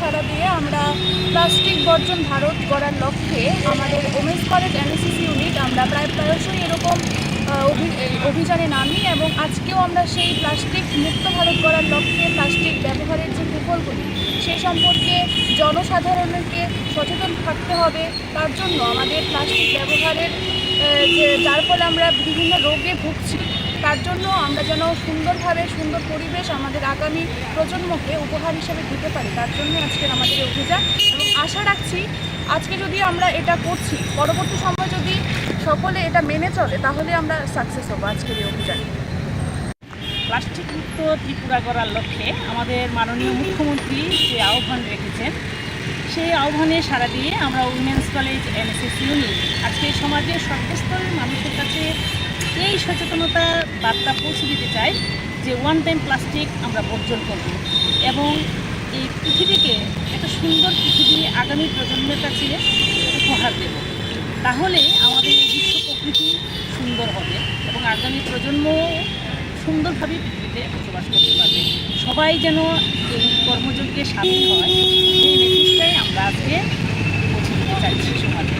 সাড়া দিয়ে আমরা প্লাস্টিক বর্জন ভারত গড়ার লক্ষ্যে আমাদের ওমেন্স কলেজ NSS ইউনিট আমরা প্রায়শই এরকম অভিযানে নামি এবং আজকেও আমরা সেই প্লাস্টিক মুক্ত ভারত গড়ার লক্ষ্যে প্লাস্টিক ব্যবহারের যে কুফলগুলি সেই সম্পর্কে জনসাধারণকে সচেতন থাকতে হবে। তার জন্য আমাদের প্লাস্টিক ব্যবহারের যার ফলে আমরা বিভিন্ন রোগে ভুগছি, তার জন্য আমরা যেন সুন্দরভাবে সুন্দর পরিবেশ আমাদের আগামী প্রজন্মকে উপহার হিসেবে দিতে পারি, তার জন্য আজকের আমাদের অভিযান। এবং আশা রাখছি আজকে যদি আমরা এটা করছি, পরবর্তী সময় যদি সকলে এটা মেনে চলে তাহলে আমরা সাকসেস হবো আজকের এই অভিযানে। প্লাস্টিক মুক্ত ত্রিপুরা করার লক্ষ্যে আমাদের মাননীয় মুখ্যমন্ত্রী যে আহ্বান রেখেছেন, সেই আহ্বানে সাড়া দিয়ে আমরা উইমেন্স কলেজ NSS ইউনিট আজকে সমাজের সর্বস্তরের মানুষের কাছে এই সচেতনতা বার্তা পৌঁছে দিতে চাই যে ওয়ান টাইম প্লাস্টিক আমরা বর্জন করব এবং এই পৃথিবীকে একটা সুন্দর পৃথিবী আগামী প্রজন্মের কাছে উপহার দেব। তাহলে আমাদের এই বিশ্ব প্রকৃতি সুন্দর হবে এবং আগামী প্রজন্ম সুন্দরভাবে পৃথিবীতে বসবাস করতে পারবে। সবাই যেন এই কর্মযজ্ঞে সামিল হয়, সেই মেসেজটাই আমরা আজকে পৌঁছে দিতে চাইছি সমাজে।